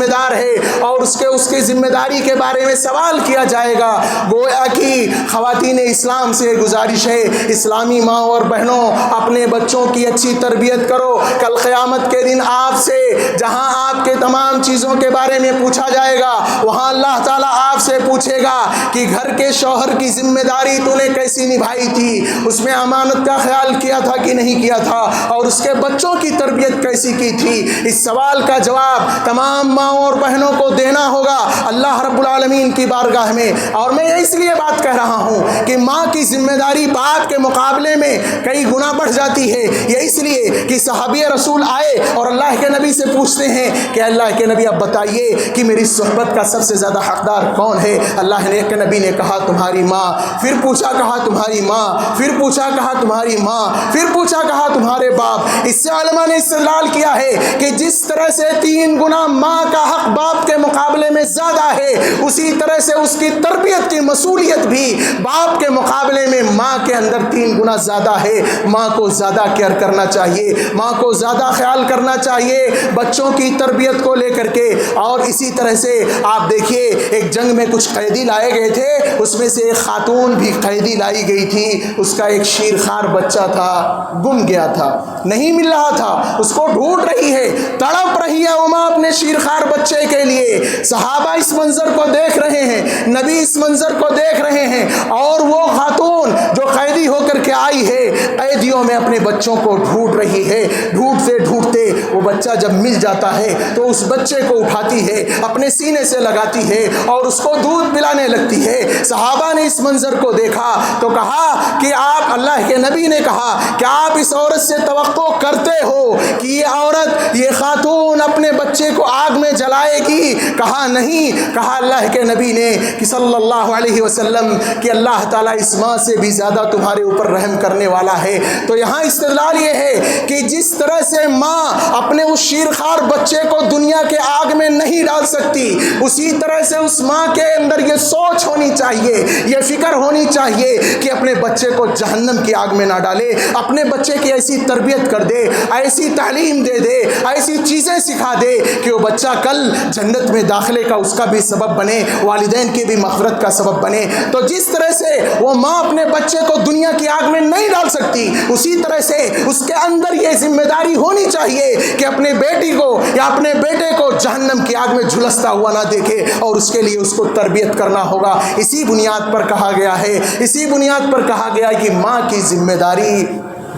دار ہے اور اس کی ذمہ داری کے بارے میں سوال کیا جائے گا۔ گویا کہ خواتین اسلام سے گزارش ہے، اسلامی ماں اور بہنوں اپنے بچوں کی اچھی تربیت کرو. کل قیامت کے دن آپ سے جہاں آپ کے تمام چیزوں کے بارے میں پوچھا جائے گا وہاں اللہ تعالیٰ آپ سے پوچھے گا کہ گھر کے شوہر کی ذمہ داری تو نے کیسی نبھائی تھی, اس میں امانت کا خیال کیا تھا کہ نہیں کیا تھا, اور اس کے بچوں کی تربیت کیسی کی تھی. اس سوال کا جواب تمام ماؤں اور بہنوں کو دینا ہوگا اللہ رب العالمین کی بارگاہ میں. اور میں اس لیے بات کہہ رہا ہوں کہ ماں کی ذمہ داری باپ کے مقابلے میں کئی گنا بڑھ جاتی ہے. یہ اس لیے کہ صحابی رسول آئے اور اللہ کے نبی سے پوچھتے ہیں کہ اللہ کے نبی اب بتائیے کہ میری صحبت کا سب سے زیادہ حقدار کون ہے؟ اللہ کے نبی نے کہا تمہاری ماں. پھر پوچھا کہا تمہاری ماں. پھر پوچھا کہا تمہاری ماں. پھر پوچھا کہا تمہارے باپ. اس سے علماء نے استدلال کیا ہے کہ جس طرح سے 3 گنا ماں کا حق باپ کے مقابلے میں زیادہ ہے اسی طرح سے اس کی تربیت کی مسئولیت بھی باپ کے مقابلے میں ماں کے اندر 3 گنا زیادہ ہے. ماں کو زیادہ کیئر کرنا چاہیے, ماں کو زیادہ خیال کرنا چاہیے بچوں کی تربیت کو لے کر کے. اور اسی طرح سے آپ دیکھیے ایک جنگ میں کچھ قیدی لائے گئے تھے, اس میں سے ایک خاتون بھی قیدی لائی گئی تھی. اس کا ایک شیرخوار بچہ تھا, گم گیا تھا, نہیں مل رہا تھا, اس کو ڈھونڈ رہی ہے, تڑپ رہی ہے وہ ماں اپنے شیرخوار بچے کے لیے. صحابہ اس منظر کو دیکھ رہے ہیں, نبی اس منظر کو دیکھ رہے ہیں, اور وہ خاتون جو قیدی ہو کر کے آئی ہے قیدیوں میں اپنے بچوں کو ڈھونڈ رہی ہے. ڈھونڈتے ڈھونڈتے وہ بچہ جب مل جاتا ہے تو اس بچے کو اٹھاتی ہے, اپنے سینے سے لگاتی ہے اور اس کو دودھ پلانے لگتی ہے. صحابہ نے اس منظر کو دیکھا تو کہا کہ آپ, اللہ کے نبی نے کہا کہ آپ اس عورت سے توقع کرتے ہو کہ یہ عورت, یہ خاتون اپنے بچے کو آگ میں جلائے گی؟ کہا نہیں. کہا اللہ کے نبی نے کہ صلی اللہ علیہ وسلم کہ اللہ تعالیٰ اس ماں سے بھی زیادہ تمہارے اوپر رحم کرنے والا ہے. تو یہاں استدلال یہ ہے کہ جس طرح سے ماں اپنے اس شیرخوار بچے کو دنیا کے آگ میں نہیں ڈال سکتی, اسی طرح سے اس ماں کے اندر یہ سوچ ہونی چاہیے, یہ فکر ہونی چاہیے کہ اپنے بچے کو جہنم کی آگ میں نہ ڈالے. اپنے بچے کی ایسی تربیت کر دے, ایسی تعلیم دے دے, ایسی چیزیں سکھا دے کہ وہ بچہ کل جنت میں داخلے کا اس کا بھی سبب بنے, والدین کی بھی مغفرت کا سبب بنے. تو جس طرح سے وہ ماں اپنے بچے کو دنیا کی آگ میں نہیں ڈال سکتی, اسی طرح سے اس کے اندر یہ ذمہ داری ہونی چاہیے کہ اپنے بیٹی کو یا اپنے بیٹے کو جہنم کی آگ میں جھلستا ہوا نہ دیکھے, اور اس کے لیے اس کو تربیت کرنا ہوگا. اسی بنیاد پر کہا گیا ہے, اسی بنیاد پر کہا گیا کہ ماں کی ذمہ داری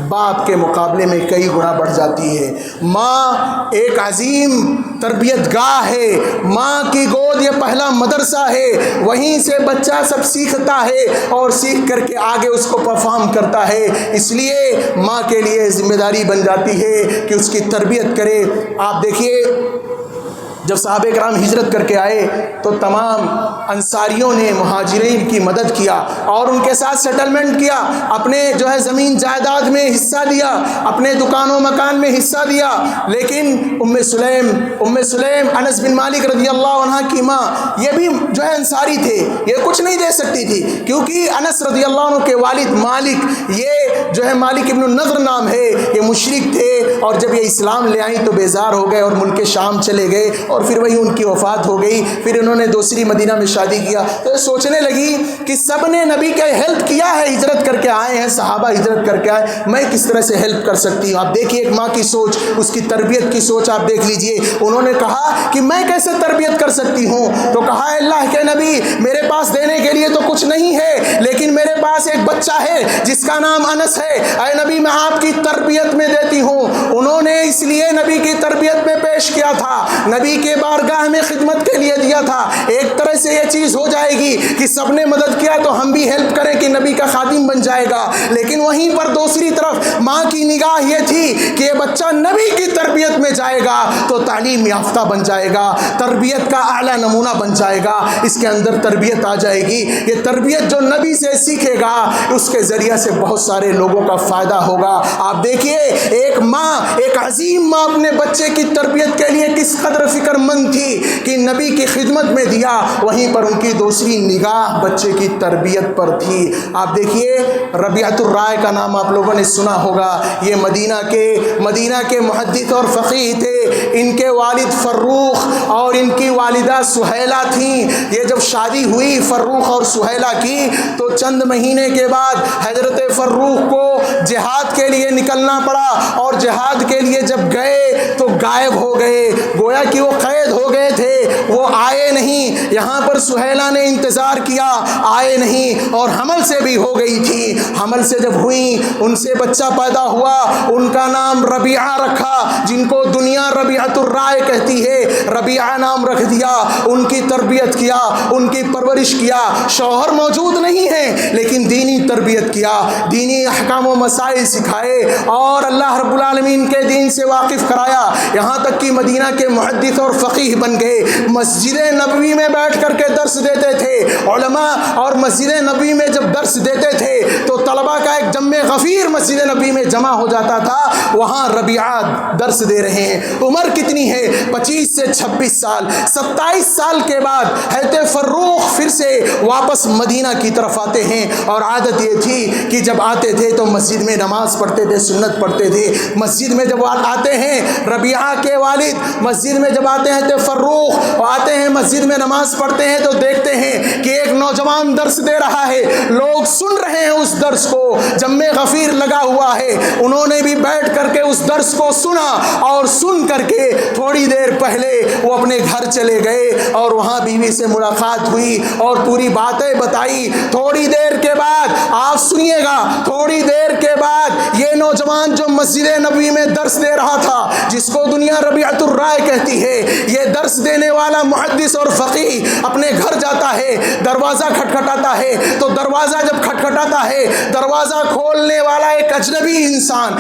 باپ کے مقابلے میں کئی گنا بڑھ جاتی ہے. ماں ایک عظیم تربیت گاہ ہے, ماں کی گود یہ پہلا مدرسہ ہے, وہیں سے بچہ سب سیکھتا ہے اور سیکھ کر کے آگے اس کو پرفارم کرتا ہے. اس لیے ماں کے لیے ذمہ داری بن جاتی ہے کہ اس کی تربیت کرے. آپ دیکھیے جب صحابہ کرام ہجرت کر کے آئے تو تمام انصاریوں نے مہاجرین کی مدد کیا اور ان کے ساتھ سیٹلمنٹ کیا, اپنے جو ہے زمین جائیداد میں حصہ دیا, اپنے دکانوں مکان میں حصہ دیا. لیکن ام سلیم انس بن مالک رضی اللہ عنہ کی ماں, یہ بھی جو ہے انصاری تھے, یہ کچھ نہیں دے سکتی تھی کیونکہ انس رضی اللہ عنہ کے والد مالک, یہ جو ہے مالک ابن النضر نام ہے, یہ مشرک تھے, اور جب یہ اسلام لے آئیں تو بیزار ہو گئے اور ملک شام چلے گئے, اور پھر وہی ان کی وفات ہو گئی. پھر انہوں نے دوسری مدینہ میں شادی کیا. تو یہ سوچنے لگی کہ سب نے نبی کا ہیلپ کیا ہے, ہجرت کر کے آئے ہیں, صحابہ ہجرت کر کے آئے, میں کس طرح سے ہیلپ کر سکتی ہوں؟ آپ دیکھیے ایک ماں کی سوچ, اس کی تربیت کی سوچ آپ دیکھ لیجئے. انہوں نے کہا کہ میں کیسے تربیت کر سکتی ہوں؟ تو کہا اللہ کے نبی میرے پاس دینے کے لیے تو کچھ نہیں ہے, لیکن میرے پاس ایک بچہ ہے جس کا نام انس ہے, اے نبی میں آپ کی تربیت میں دیتی ہوں. انہوں نے اس لیے نبی کی تربیت میں پیش کیا تھا, نبی کے بارگاہ میں خدمت کے لیے دیا تھا. ایک طرح سے یہ چیز ہو جائے گی کہ سب نے مدد کیا تو ہم بھی ہیلپ کریں کہ نبی کا خادم بن جائے گا. لیکن وہیں پر دوسری طرف ماں کی نگاہ یہ تھی کہ یہ بچہ نبی کی تربیت میں جائے گا تو تعلیم یافتہ بن جائے گا, تربیت کا اعلیٰ نمونہ بن جائے گا, اس کے اندر تربیت آ جائے گی. یہ تربیت جو نبی سے سیکھے گا اس کے ذریعہ سے بہت سارے لوگوں کا فائدہ ہوگا. آپ دیکھیے ایک ماں ایک عظیم ماں اپنے بچے کی تربیت کے لیے کس قدر فکر مند تھی کہ نبی کی خدمت میں دیا، وہیں پر ان کی دوسری نگاہ بچے کی تربیت پر تھی۔ آپ دیکھیے ربیعۃ الرائے کا نام آپ لوگوں نے سنا ہوگا، یہ مدینہ کے محدث اور فقیہ تھے۔ ان کے والد فروخ اور ان کی والدہ سہیلہ تھیں۔ یہ جب شادی ہوئی فروخ اور سہیلہ کی تو چند مہینے کے بعد حضرت فروخ کو جہاد کے لیے نکلنا پڑا، اور جہاد کے لیے جب گئے تو غائب ہو گئے، گویا کہ وہ قید ہو گئے تھے، وہ آئے نہیں۔ یہاں پر سہیلہ نے انتظار کیا، آئے نہیں، اور حمل سے بھی ہو گئی تھی۔ حمل سے جب ہوئی ان سے بچہ پیدا ہوا، ان کا نام ربیعہ رکھا، جن کو دنیا ربیعۃ الرائے کہتی ہے، ربیعہ نام رکھ دیا۔ ان کی تربیت کیا، ان کی پرورش کیا، شوہر موجود نہیں ہے لیکن دینی تربیت کیا، دینی احکام و مسائل سکھائے اور اللہ رب العالمین کے دین سے واقف کرایا، یہاں تک کہ مدینہ کے محدث اور فقیہ بن گئے۔ مسجد نبوی میں بیٹھ کر کے درس دیتے تھے علماء، اور مسجد نبوی میں جب درس دیتے تھے تو طلباء کا ایک جمع غفیر مسجد نبوی میں جمع ہو جاتا تھا، وہاں ربیعہ درس دے رہے ہیں۔ عمر کتنی ہے؟ 25 سے 26 سال۔ 27 سال کے بعد حضرت فروخ پھر سے واپس مدینہ کی طرف آتے ہیں، اور عادت یہ تھی کہ جب آتے تھے تو مسجد میں نماز پڑھتے تھے، سنت پڑھتے تھے۔ مسجد میں جب آتے ہیں ربیعہ کے والد، مسجد میں جب آتے ہیں تو فروخ آتے ہیں مسجد میں نماز پڑھتے ہیں تو دیکھتے ہیں کہ ایک نوجوان درس دے رہا ہے، لوگ سن رہے ہیں اس درس کو، جمع غفیر لگا ہوا ہے۔ انہوں نے بھی بیٹھ کر کے اس درس کو سنا، اور سن کر کے تھوڑی دیر پہلے وہ اپنے گھر چلے گئے، اور وہاں بیوی سے ملاقات ہوئی اور پوری باتیں بتائی۔ تھوڑی دیر کے بعد آپ سنیے گا، تھوڑی دیر کے بعد یہ نوجوان جو مسجد نبوی میں درس دے رہا تھا، جس کو دنیا ربیعۃ الرائے کہتی ہے، یہ درس دینے والا محدث اور فقیہ اپنے گھر جاتا ہے، دروازہ کھٹکھٹاتا ہے، تو دروازہ جب کھٹکھٹاتا ہے، دروازہ کھولنے والا ایک اجنبی انسان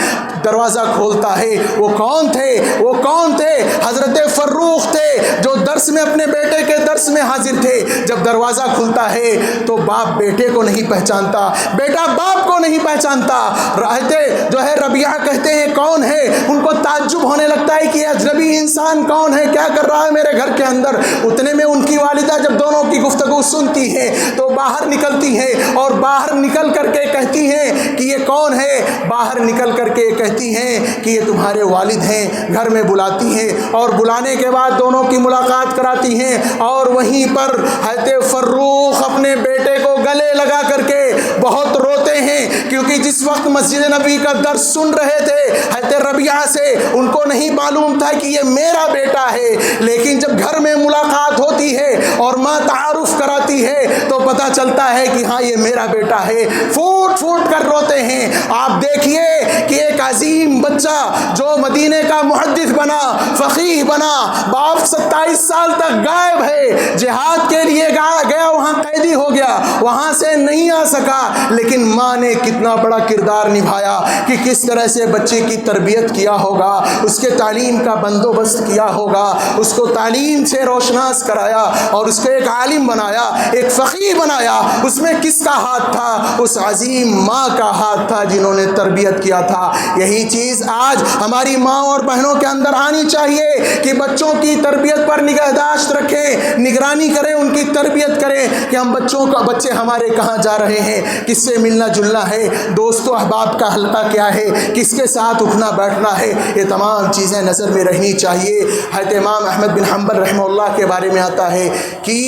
دروازہ کھولتا ہے۔ وہ کون تھے؟ وہ کون تھے؟ حضرت فروخ تھے، جو درس میں اپنے بیٹے کے درس میں حاضر تھے۔ جب دروازہ کھلتا ہے تو باپ بیٹے کو نہیں پہچانتا، بیٹا باپ کو نہیں پہچانتا۔ رہتے جو ہے ربیعہ کہتے ہیں کون ہے؟ ان کو تعجب ہونے لگتا ہے کہ یہ اجنبی انسان کون ہے، کیا کر رہا ہے میرے گھر کے اندر۔ اتنے میں ان کی والدہ جب دونوں کی گفتگو سنتی ہے تو باہر نکلتی ہے، اور باہر نکل کر کے کہتی ہیں کہ یہ کون ہے؟ باہر نکل کر کے کہتی ہیں کہ یہ تمہارے والد ہیں۔ گھر میں بلاتی ہیں، اور بلانے کے بعد دونوں کی ملاقات کراتی ہیں، اور وہیں پر حضرت فروخ اپنے بیٹے کو گلے لگا کر کے بہت روتے ہیں، کیونکہ جس وقت مسجد نبی کا درس سن رہے تھے حضرت ربیعہ سے، ان کو نہیں معلوم تھا کہ یہ میرا بیٹا ہے، لیکن جب گھر میں ملاقات ہوتی ہے اور ماں تعارف کراتی ہے تو پتہ چلتا ہے کہ ہاں یہ میرا بیٹا ہے۔ پھوٹ پھوٹ کر روتے ہیں۔ آپ دیکھیے کہ ایک عظیم بچہ جو مدینے کا محدث بنا، فقیہ بنا، باپ 27 سال تک غائب ہے، جہاد کے لیے گیا، وہاں قیدی ہو گیا، وہاں سے نہیں آ سکا، لیکن ماں نے کتنا بڑا کردار نبھایا کہ کس طرح سے بچے کی تربیت کیا ہوگا، اس کے تعلیم کا بندوبست کیا ہوگا، اس کو تعلیم سے روشناس کرایا، اور اس کو ایک عالم بنایا، ایک فقیہ بنایا۔ اس میں کس کا ہاتھ تھا؟ اس عظیم ماں کا ہاتھ تھا جنہوں نے تربیت کیا تھا۔ یہی چیز آج ہماری ماں اور بہنوں کے اندر آنی چاہیے کہ بچوں کی تربیت پر نگہداشت رکھیں، نگرانی کریں، ان کی تربیت کریں کہ ہم بچے ہمارے کہاں جا رہے ہیں، کس سے ملنا جلنا ہے، دوست و احباب کا حلقہ کیا ہے، کس کے ساتھ اٹھنا بیٹھنا ہے، یہ تمام چیزیں نظر میں رہنی چاہیے۔ حضرت امام احمد بن حنبل رحمہ اللہ کے بارے میں آتا ہے کہ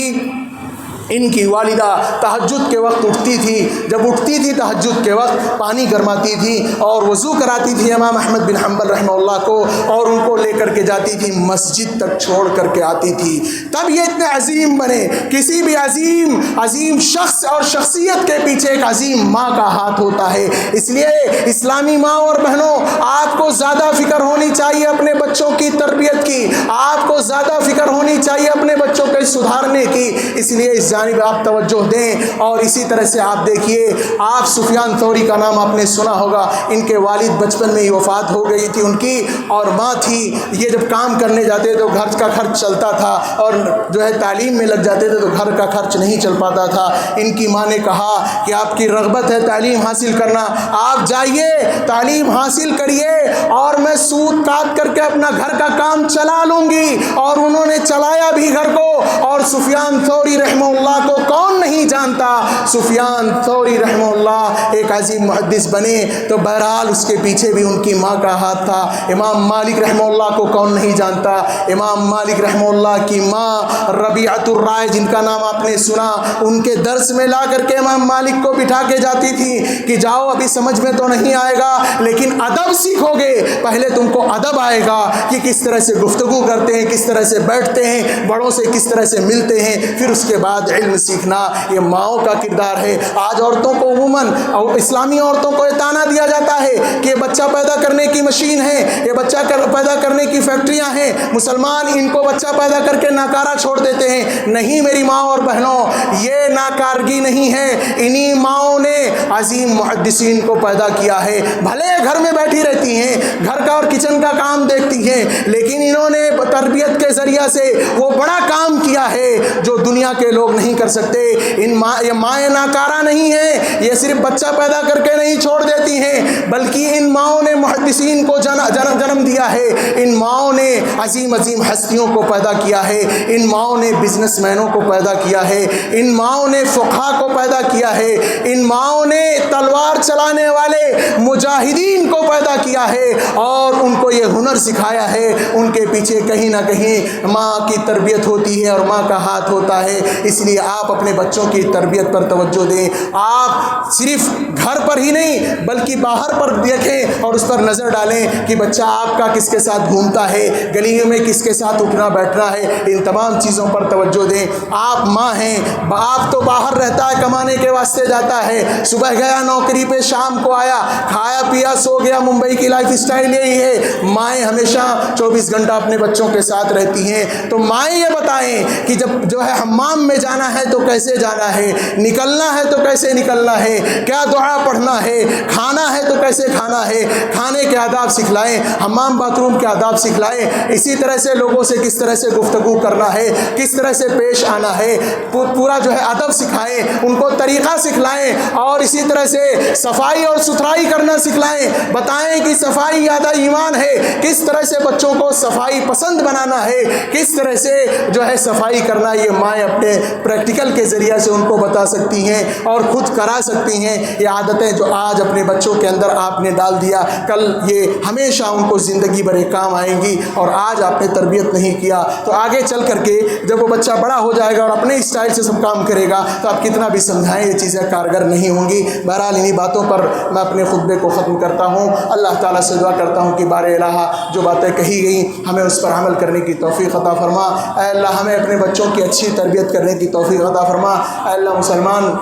ان کی والدہ تہجد کے وقت اٹھتی تھی، جب اٹھتی تھی تہجد کے وقت پانی گرماتی تھی اور وضو کراتی تھی امام احمد بن حنبل رحمہ اللہ کو، اور ان کو لے کر کے جاتی تھی مسجد تک چھوڑ کر کے آتی تھی۔ تب یہ اتنے عظیم بنے۔ کسی بھی عظیم شخص اور شخصیت کے پیچھے ایک عظیم ماں کا ہاتھ ہوتا ہے۔ اس لیے اسلامی ماں اور بہنوں، آپ کو زیادہ فکر ہونی چاہیے اپنے بچوں بچوں کی تربیت کی، آپ کو زیادہ فکر ہونی چاہیے اپنے بچوں کو سدھارنے کی، اس لیے اس جانب آپ توجہ دیں۔ اور اسی طرح سے آپ دیکھیے، آپ سفیان ثوری کا نام آپ نے سنا ہوگا، ان کے والد بچپن میں ہی وفات ہو گئی تھی ان کی، اور ماں تھی۔ یہ جب کام کرنے جاتے تو گھر کا خرچ چلتا تھا، اور جو ہے تعلیم میں لگ جاتے تھے تو گھر کا خرچ نہیں چل پاتا تھا۔ ان کی ماں نے کہا کہ آپ کی رغبت ہے تعلیم حاصل کرنا، آپ جائیے تعلیم حاصل کریے، اور میں سود کاٹ کر کے اپنا گھر کا کام چلا لوں گی۔ اور انہوں نے چلایا بھی گھر کو۔ اور سفیان ثوری رحمہ اللہ کو کون نہیں جانتا؟ سفیان ثوری رحمہ اللہ ایک عظیم محدث بنے، تو بہرحال اس کے پیچھے بھی ان کی ماں کا ہاتھ تھا۔ امام مالک رحمہ اللہ کو کون نہیں جانتا؟ امام مالک رحمہ اللہ کی ماں ربیعۃ الرائے، جن کا نام آپ نے سنا، ان کے درس میں لا کر کے امام مالک کو بٹھا کے جاتی تھی کہ جاؤ، ابھی سمجھ میں تو نہیں آئے گا لیکن ادب سیکھو گے، پہلے تم کو ادب آئے گا کہ کس طرح سے گفتگو کرتے ہیں، کس طرح سے بیٹھتے ہیں، بڑوں سے کس طرح سے ملتے ہیں، پھر اس کے بعد علم سیکھنا۔ یہ ماؤں کا کردار ہے۔ آج عورتوں کو عموماً اسلامی عورتوں کو تانا دیا جاتا ہے کہ یہ بچہ پیدا کرنے کی مشین ہے، یہ بچہ پیدا کرنے کی فیکٹریاں ہیں، مسلمان ان کو بچہ پیدا کر کے ناکارہ چھوڑ دیتے ہیں۔ نہیں میری ماں اور بہنوں، یہ ناکارگی نہیں ہے، انہی ماؤں نے عظیم محدثین کو پیدا کیا ہے۔ بھلے گھر میں بیٹھی رہتی ہیں، گھر کا اور کچن کا کام دیکھتی ہیں، لیکن انہوں نے تربیت کے ذریعہ سے وہ بڑا کام کیا ہے جو دنیا کے لوگ نہیں کر سکتے۔ یہ مائیں ناکارہ نہیں ہیں، یہ صرف بچہ پیدا کر کے نہیں چھوڑ دیتی ہیں، بلکہ ان ماؤں نے محدثین کو جنم دیا ہے، ان ماؤں نے عظیم عظیم ہستیوں کو پیدا کیا ہے، ان ماؤں نے بزنس مینوں کو پیدا کیا ہے، ان ماؤں نے فقہا کو پیدا کیا ہے، ان ماؤں نے تلوار چلانے والے مجاہدین کو پیدا کیا ہے، اور ان کو یہ ہنر سکھایا ہے۔ ان کے پیچھے کہیں نہ کہیں ماں کی تربیت ہوتی ہے اور ماں کا ہاتھ ہوتا ہے۔ اس لیے آپ اپنے بچوں کی تربیت پر توجہ دیں۔ آپ صرف گھر پر ہی نہیں بلکہ باہر پر دیکھیں اور اس پر نظر ڈالیں کہ بچہ آپ کا کس کے ساتھ گھومتا ہے، گلیوں میں کس کے ساتھ اٹھنا بیٹھنا ہے، ان تمام چیزوں پر توجہ دیں۔ آپ ماں ہیں، باپ تو باہر رہتا ہے، کمانے کے واسطے جاتا ہے، صبح گیا نوکری پہ، شام کو آیا، کھایا پیا سو گیا۔ ممبئی کی لائف اسٹائل یہی ہے۔ مائیں ہمیشہ 24 گھنٹہ اپنے بچوں کے ساتھ رہتی ہیں، تو مائیں یہ بتائیں کہ جب جو ہے حمام میں جانا ہے تو کیسے جانا ہے، نکلنا ہے تو کیسے نکلنا ہے، کیا دعا پڑھنا ہے، کھانا ہے تو کیسے کھانا ہے، کھانے کے آداب سکھلائیں، حمام باتھ روم کے آداب سکھلائیں۔ اسی طرح سے لوگوں سے کس طرح سے گفتگو کرنا ہے، کس طرح سے پیش آنا ہے، پورا جو ہے ادب سکھائیں، ان کو طریقہ سکھلائیں، اور اسی طرح سے صفائی اور ستھرائی کرنا سکھلائیں، بتائیں کہ صفائی آدھا ایمان ہے، کس طرح سے بچوں کو صفائی پسند بنانا ہے، کس طرح سے جو ہے صفائی کرنا۔ یہ مائیں اپنے پریکٹیکل کے ذریعے سے ان کو بتا سکتی ہیں اور خود کرا سکتی ہیں۔ یہ عادتیں جو آج اپنے بچوں کے اندر آپ نے ڈال دیا، کل یہ ہمیشہ ان کو زندگی بھر کام آئیں گی، اور آج آپ نے تربیت نہیں کیا تو آگے چل کر کے جب وہ بچہ بڑا ہو جائے گا اور اپنے اسٹائل سے سب کام کرے گا تو آپ کتنا بھی سمجھائیں یہ چیزیں کارگر نہیں ہوں گی۔ بہرحال انہی باتوں پر میں اپنے خطبے کو ختم کرتا ہوں۔ اللہ تعالیٰ سے دعا کرتا ہوں کہ بار الہ جو باتیں کہی گئیں ہمیں اس پر عمل کرنے کی توفیق عطا فرما۔ اے اللہ ہمیں اپنے بچوں کی اچھی تربیت کرنے کی توفیق عطا فرما۔ اے اللہ مسلمان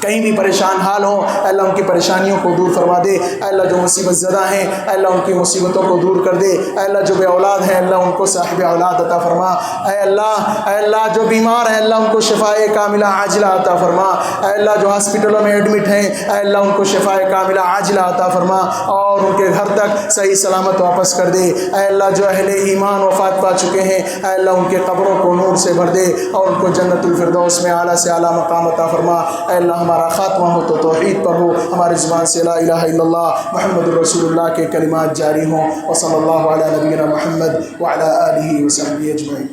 کہیں بھی پریشان حال ہوں، اے اللہ ان کی پریشانیوں کو دور فرما دے۔ اے اللہ جو مصیبت زدہ ہیں، اے اللہ ان کی مصیبتوں کو دور کر دے۔ اے اللہ جو بے اولاد ہیں، اللہ ان کو صاحب اولاد عطا فرما۔ اے اللہ جو بیمار ہیں، اللہ ان کو شفائے کاملہ عاجلہ عطا فرما۔ اے اللہ جو ہاسپٹلوں میں ایڈمٹ ہیں، اے اللہ ان کو شفائے کاملہ عاجلہ عطا فرما، اور ان کے گھر تک صحیح سلامت واپس کر دے۔ اے اللہ جو اہل ایمان وفات پا چکے ہیں، اے اللہ ان کے قبروں کو نور سے بھر دے اور ان کو جنت الفردوس میں اعلیٰ سے اعلیٰ مقام عطا فرما۔ اے اللہ ہمارا خاتمہ ہو تو توحید پر ہو، ہماری زبان سے لا الہ الا اللہ محمد رسول اللہ کے کلمات جاری ہوں، وصلی اللہ علی نبینا محمد وعلی آلہ وصحبہ اجمعین۔